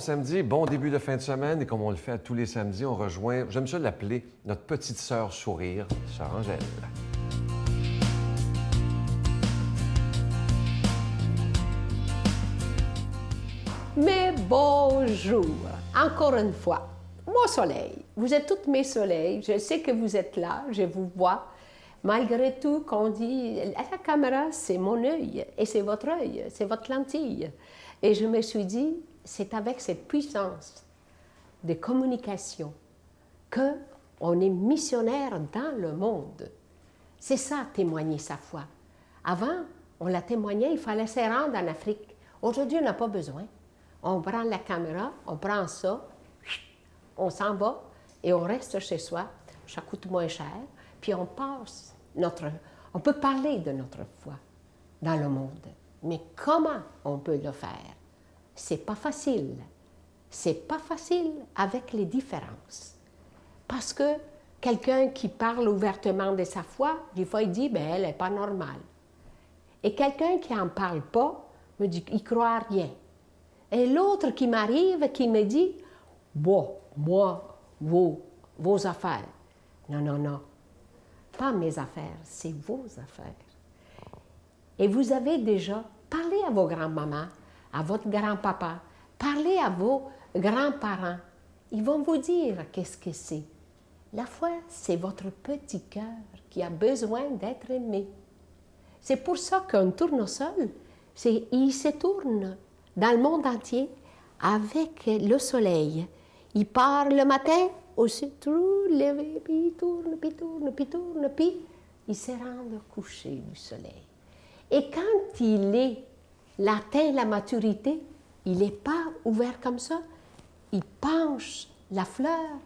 samedi, bon début de fin de semaine et comme on le fait à tous les samedis, on rejoint, j'aime ça l'appeler, notre petite sœur sourire, sœur Angèle. Mais bonjour, encore une fois, mon soleil. Vous êtes toutes mes soleils, je sais que vous êtes là, je vous vois. Malgré tout, qu'on dit, à la caméra, c'est mon œil et c'est votre œil, c'est votre lentille. Et je me suis dit, c'est avec cette puissance de communication qu'on est missionnaire dans le monde. C'est ça, témoigner sa foi. Avant, on la témoignait, il fallait se rendre en Afrique. Aujourd'hui, on n'a pas besoin. On prend la caméra, on prend ça, on s'en va et on reste chez soi. Ça coûte moins cher. Puis on passe on peut parler de notre foi dans le monde. Mais comment on peut le faire? C'est pas facile. C'est pas facile avec les différences. Parce que quelqu'un qui parle ouvertement de sa foi, des fois il dit, ben elle n'est pas normale. Et quelqu'un qui n'en parle pas me dit, il croit à rien. Et l'autre qui m'arrive, qui me dit, bon, moi, vos affaires. Non, non, non. Pas mes affaires, c'est vos affaires. Et vous avez déjà parlé à vos grands-mamans, à votre grand-papa, parlez à vos grands-parents. Ils vont vous dire qu'est-ce que c'est. La foi, c'est votre petit cœur qui a besoin d'être aimé. C'est pour ça qu'un tournesol, il se tourne dans le monde entier avec le soleil. Il part le matin, aussitôt levé, puis il tourne, puis il tourne, puis il tourne, puis il se rend au coucher du soleil. Et quand il atteint la maturité, il n'est pas ouvert comme ça, il penche la fleur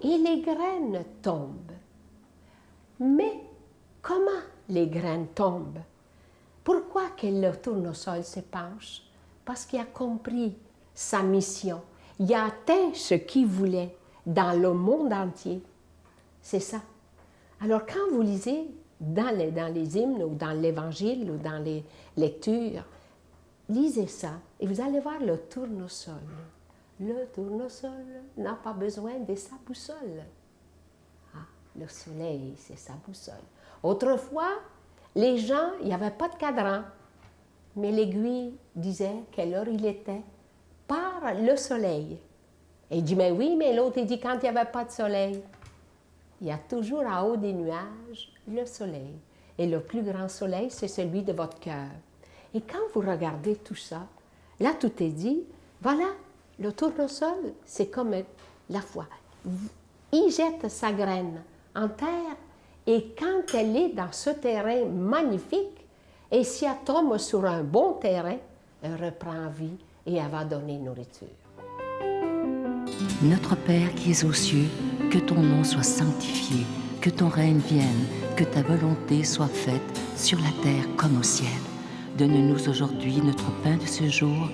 et les graines tombent. Mais comment les graines tombent? Pourquoi que le tournesol se penche? Parce qu'il a compris sa mission. Il a atteint ce qu'il voulait dans le monde entier. C'est ça. Alors, quand vous lisez dans les hymnes ou dans l'Évangile ou dans les lectures, lisez ça et vous allez voir le tournesol. Le tournesol n'a pas besoin de sa boussole. Ah, le soleil, c'est sa boussole. Autrefois, les gens, il n'y avait pas de cadran, mais l'aiguille disait quelle heure il était par le soleil. Et il dit, mais oui, mais l'autre, il dit, quand il n'y avait pas de soleil, il y a toujours en haut des nuages le soleil. Et le plus grand soleil, c'est celui de votre cœur. Et quand vous regardez tout ça, là, tout est dit, voilà, le tournesol, c'est comme la foi. Il jette sa graine en terre, et quand elle est dans ce terrain magnifique, et si elle tombe sur un bon terrain, elle reprend vie et elle va donner nourriture. Notre Père qui es aux cieux, que ton nom soit sanctifié, que ton règne vienne, que ta volonté soit faite sur la terre comme au ciel. Donne-nous aujourd'hui notre pain de ce jour.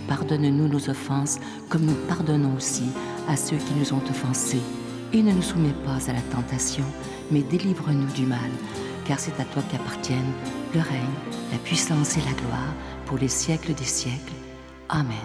Pardonne-nous nos offenses, comme nous pardonnons aussi à ceux qui nous ont offensés. Et ne nous soumets pas à la tentation, mais délivre-nous du mal, car c'est à toi qu'appartiennent le règne, la puissance et la gloire pour les siècles des siècles. Amen.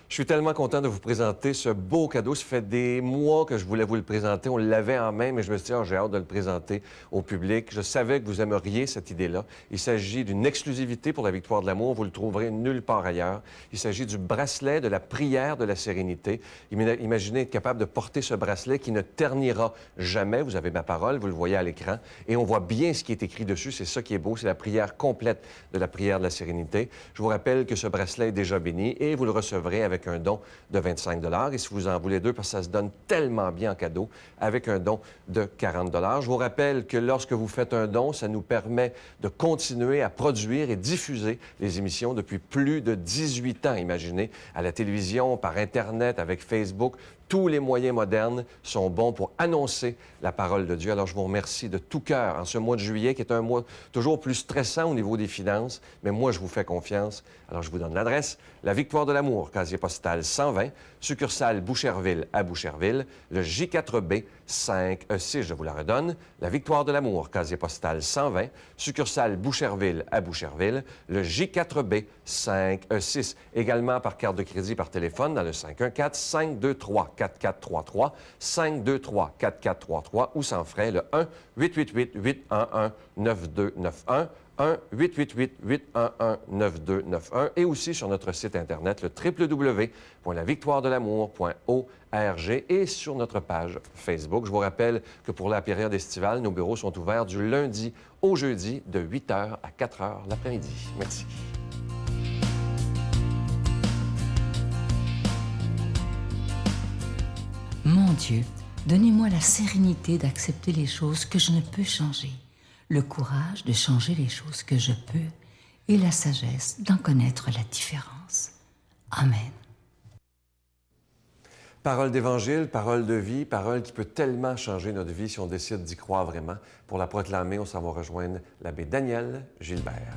Je suis tellement content de vous présenter ce beau cadeau. Ça fait des mois que je voulais vous le présenter. On l'avait en main, mais je me suis dit, j'ai hâte de le présenter au public. Je savais que vous aimeriez cette idée-là. Il s'agit d'une exclusivité pour la Victoire de l'amour. Vous le trouverez nulle part ailleurs. Il s'agit du bracelet de la prière de la sérénité. Imaginez être capable de porter ce bracelet qui ne ternira jamais. Vous avez ma parole, vous le voyez à l'écran. Et on voit bien ce qui est écrit dessus. C'est ça qui est beau. C'est la prière complète de la prière de la sérénité. Je vous rappelle que ce bracelet est déjà béni et vous le recevrez avec un don de 25 $. Et si vous en voulez deux, parce que ça se donne tellement bien en cadeau, avec un don de 40 $. Je vous rappelle que lorsque vous faites un don, ça nous permet de continuer à produire et diffuser les émissions depuis plus de 18 ans, imaginez, à la télévision, par Internet, avec Facebook, Tous les moyens modernes sont bons pour annoncer la parole de Dieu. Alors, je vous remercie de tout cœur en ce mois de juillet, qui est un mois toujours plus stressant au niveau des finances, mais moi, je vous fais confiance. Alors, je vous donne l'adresse. La Victoire de l'Amour, casier postal 120, succursale Boucherville à Boucherville, le J4B 5E6, je vous la redonne. La Victoire de l'Amour, casier postal 120, succursale Boucherville à Boucherville, le J4B 5E6. Également par carte de crédit par téléphone dans le 514-523-4433, 523-4433 ou sans frais le 1-888-811-9291, 1-888-811-9291 et aussi sur notre site Internet, le www.lavictoiredelamour.org et sur notre page Facebook. Je vous rappelle que pour la période estivale, nos bureaux sont ouverts du lundi au jeudi de 8h à 4h l'après-midi. Merci. Mon Dieu, donnez-moi la sérénité d'accepter les choses que je ne peux changer, le courage de changer les choses que je peux et la sagesse d'en connaître la différence. Amen. Parole d'Évangile, parole de vie, parole qui peut tellement changer notre vie si on décide d'y croire vraiment. Pour la proclamer, on s'en va rejoindre l'abbé Daniel Gilbert.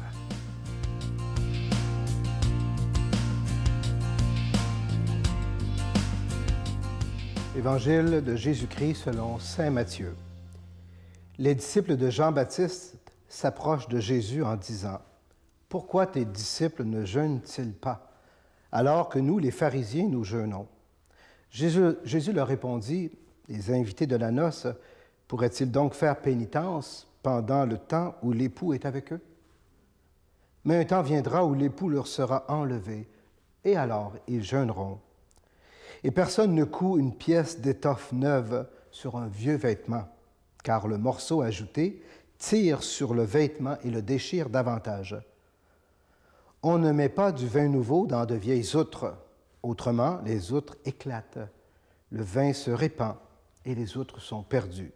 Évangile de Jésus-Christ selon saint Matthieu. Les disciples de Jean-Baptiste s'approchent de Jésus en disant « Pourquoi tes disciples ne jeûnent-ils pas, alors que nous, les pharisiens, nous jeûnons ?» Jésus leur répondit « Les invités de la noce pourraient-ils donc faire pénitence pendant le temps où l'époux est avec eux? Mais un temps viendra où l'époux leur sera enlevé, et alors ils jeûneront. Et personne ne coud une pièce d'étoffe neuve sur un vieux vêtement, car le morceau ajouté tire sur le vêtement et le déchire davantage. On ne met pas du vin nouveau dans de vieilles outres, autrement les outres éclatent, le vin se répand et les outres sont perdues.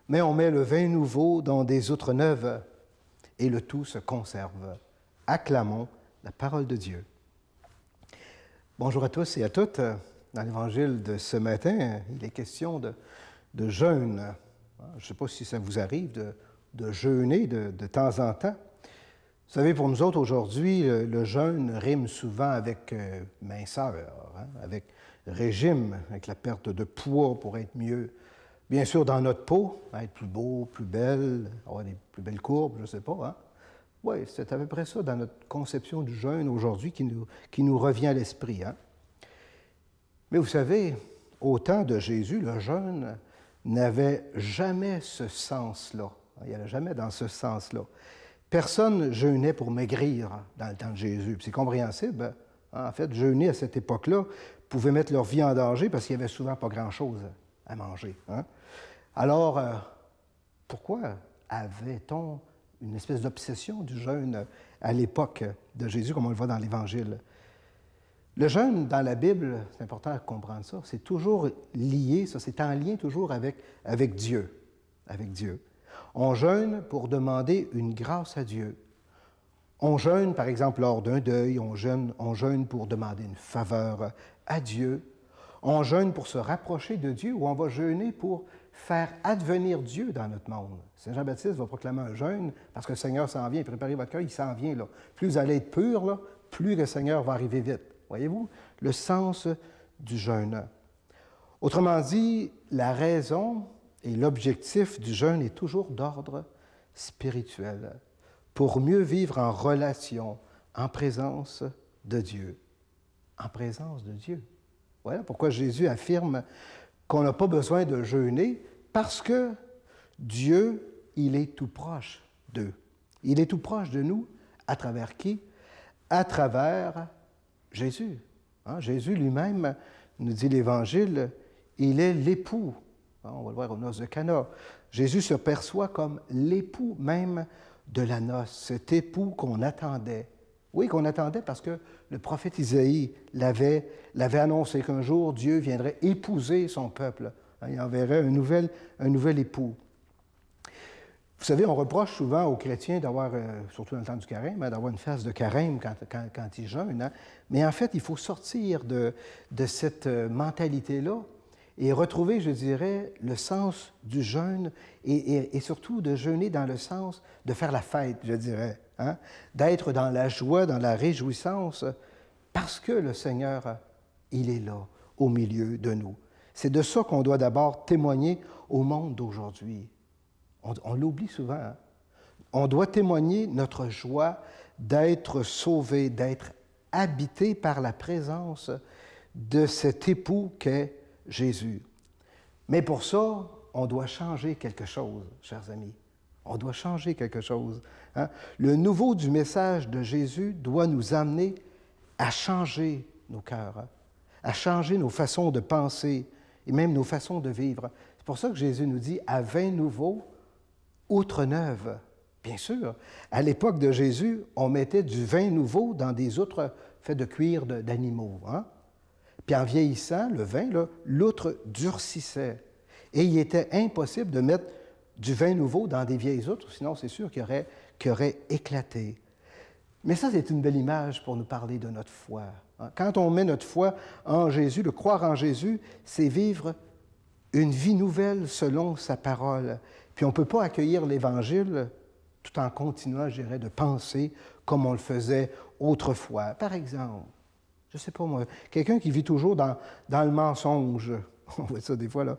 Mais on met le vin nouveau dans des outres neuves et le tout se conserve. Acclamons la parole de Dieu. Bonjour à tous et à toutes. Dans l'Évangile de ce matin, il est question de jeûne. Je ne sais pas si ça vous arrive de jeûner de temps en temps. Vous savez, pour nous autres, aujourd'hui, le jeûne rime souvent avec minceur, avec régime, avec la perte de poids pour être mieux, bien sûr, dans notre peau, être plus beau, plus belle, avoir des plus belles courbes, je ne sais pas. Hein? Oui, c'est à peu près ça dans notre conception du jeûne aujourd'hui qui nous revient à l'esprit. Hein? Mais vous savez, au temps de Jésus, le jeûne n'avait jamais ce sens-là. Il n'y allait jamais dans ce sens-là. Personne jeûnait pour maigrir dans le temps de Jésus. Puis c'est compréhensible. En fait, jeûner à cette époque-là pouvait mettre leur vie en danger parce qu'il n'y avait souvent pas grand-chose à manger. Hein? Alors, pourquoi avait-on une espèce d'obsession du jeûne à l'époque de Jésus, comme on le voit dans l'Évangile? Le jeûne, dans la Bible, c'est important de comprendre ça, c'est toujours lié, ça, c'est en lien toujours avec Dieu. Avec Dieu. On jeûne pour demander une grâce à Dieu. On jeûne, par exemple, lors d'un deuil, on jeûne pour demander une faveur à Dieu. On jeûne pour se rapprocher de Dieu ou on va jeûner pour faire advenir Dieu dans notre monde. Saint Jean-Baptiste va proclamer un jeûne parce que le Seigneur s'en vient. Préparez votre cœur, il s'en vient. Là. Plus vous allez être pur, là, plus le Seigneur va arriver vite. Voyez-vous, le sens du jeûne. Autrement dit, la raison et l'objectif du jeûne est toujours d'ordre spirituel, pour mieux vivre en relation, en présence de Dieu. En présence de Dieu. Voilà pourquoi Jésus affirme qu'on n'a pas besoin de jeûner, parce que Dieu, il est tout proche d'eux. Il est tout proche de nous, à travers qui? À travers Jésus. Hein? Jésus lui-même, nous dit l'Évangile, il est l'époux. Hein? On va le voir aux noces de Cana. Jésus se perçoit comme l'époux même de la noce, cet époux qu'on attendait. Oui, qu'on attendait parce que le prophète Isaïe l'avait annoncé qu'un jour, Dieu viendrait épouser son peuple. Hein? Il enverrait un nouvel époux. Vous Vous savez, on reproche souvent aux chrétiens d'avoir, surtout dans le temps du carême, d'avoir une phase de carême quand ils jeûnent. Hein? Mais en fait, il faut sortir de cette mentalité-là et retrouver, je dirais, le sens du jeûne et surtout de jeûner dans le sens de faire la fête, je dirais. Hein? D'être dans la joie, dans la réjouissance, parce que le Seigneur, il est là, au milieu de nous. C'est de ça qu'on doit d'abord témoigner au monde d'aujourd'hui. On l'oublie souvent. Hein? On doit témoigner notre joie d'être sauvé, d'être habité par la présence de cet époux qu'est Jésus. Mais pour ça, on doit changer quelque chose, chers amis. On doit changer quelque chose. Hein? Le nouveau du message de Jésus doit nous amener à changer nos cœurs, hein? À changer nos façons de penser et même nos façons de vivre. C'est pour ça que Jésus nous dit « à vin nouveau, outre neuve ». Bien sûr, à l'époque de Jésus, on mettait du vin nouveau dans des outres faits de cuir d'animaux. Hein? Puis en vieillissant, le vin, l'outre durcissait. Et il était impossible de mettre du vin nouveau dans des vieilles outres, sinon c'est sûr qu'il aurait éclaté. Mais ça, c'est une belle image pour nous parler de notre foi. Hein? Quand on met notre foi en Jésus, le croire en Jésus, c'est vivre une vie nouvelle selon sa parole. Puis on ne peut pas accueillir l'Évangile tout en continuant, je dirais, de penser comme on le faisait autrefois. Par exemple, je ne sais pas moi, quelqu'un qui vit toujours dans le mensonge, on voit ça des fois, là,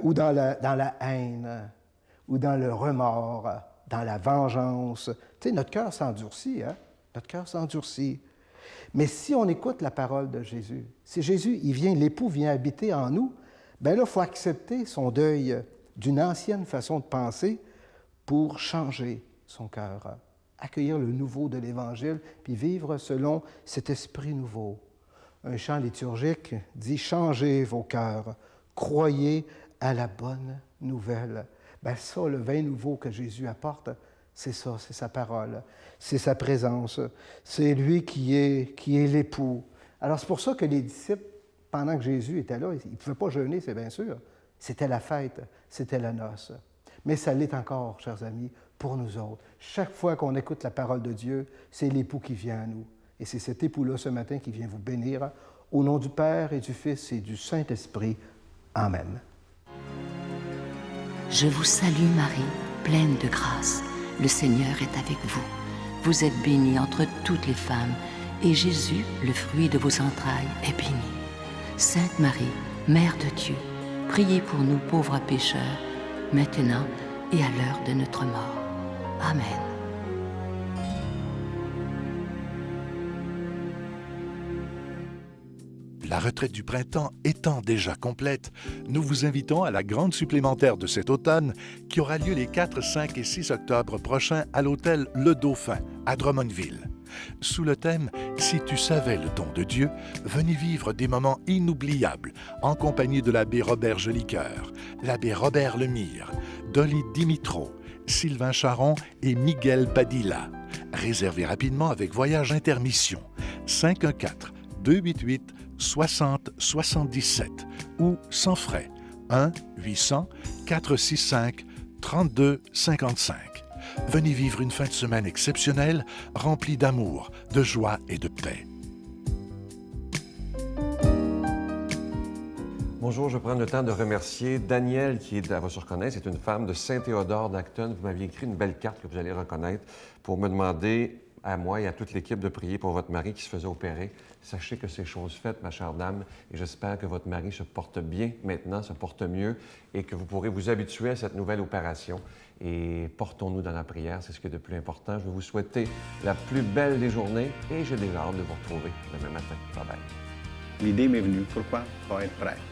ou dans la haine, ou dans le remords, dans la vengeance. Tu sais, notre cœur s'endurcit, hein? Notre cœur s'endurcit. Mais si on écoute la parole de Jésus, si Jésus, l'époux vient habiter en nous, bien là, il faut accepter son deuil d'une ancienne façon de penser pour changer son cœur, accueillir le nouveau de l'Évangile, puis vivre selon cet esprit nouveau. Un chant liturgique dit « Changez vos cœurs, croyez à la bonne nouvelle ». Bien ça, le vin nouveau que Jésus apporte, c'est ça, c'est sa parole, c'est sa présence, c'est lui qui est l'époux. Alors c'est pour ça que les disciples, pendant que Jésus était là, ils ne pouvaient pas jeûner, c'est bien sûr. C'était la fête, c'était la noce. Mais ça l'est encore, chers amis, pour nous autres. Chaque fois qu'on écoute la parole de Dieu, c'est l'époux qui vient à nous. Et c'est cet époux-là ce matin qui vient vous bénir. Au nom du Père et du Fils et du Saint-Esprit. Amen. Je vous salue Marie, pleine de grâce. Le Seigneur est avec vous. Vous êtes bénie entre toutes les femmes, et Jésus, le fruit de vos entrailles, est béni. Sainte Marie, Mère de Dieu, priez pour nous pauvres pécheurs, maintenant et à l'heure de notre mort. Amen. La retraite du printemps étant déjà complète, nous vous invitons à la grande supplémentaire de cet automne qui aura lieu les 4, 5 et 6 octobre prochains à l'hôtel Le Dauphin à Drummondville. Sous le thème « Si tu savais le don de Dieu », venez vivre des moments inoubliables en compagnie de l'abbé Robert Jolicoeur, l'abbé Robert Lemire, Dolly Dimitro, Sylvain Charon et Miguel Padilla. Réservez rapidement avec Voyage Intermission 514-288-6077 ou sans frais 1-800-465-3255. Venez vivre une fin de semaine exceptionnelle, remplie d'amour, de joie et de paix. Bonjour, je prends le temps de remercier Danielle, qui est, elle va se reconnaître, c'est une femme de Saint-Théodore d'Acton. Vous m'aviez écrit une belle carte que vous allez reconnaître pour me demander à moi et à toute l'équipe de prier pour votre mari qui se faisait opérer. Sachez que c'est chose faite, ma chère dame, et j'espère que votre mari se porte bien maintenant, se porte mieux, et que vous pourrez vous habituer à cette nouvelle opération. Et portons-nous dans la prière, c'est ce qui est de plus important. Je vais vous souhaiter la plus belle des journées, et j'ai déjà hâte de vous retrouver demain matin. Bye-bye. L'idée m'est venue. Pourquoi pas être prêtre?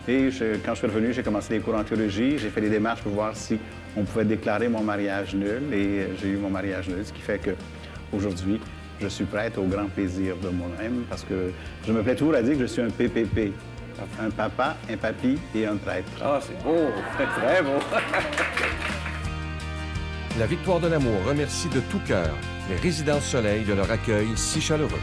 Et quand je suis revenu, j'ai commencé des cours en théologie. J'ai fait des démarches pour voir si on pouvait déclarer mon mariage nul. Et j'ai eu mon mariage nul, ce qui fait qu'aujourd'hui, je suis prêtre au grand plaisir de moi-même parce que je me plais toujours à dire que je suis un PPP. Un papa, un papy et un prêtre. Ah, c'est beau! Très beau! La Victoire de l'amour remercie de tout cœur les Résidences Soleil de leur accueil si chaleureux.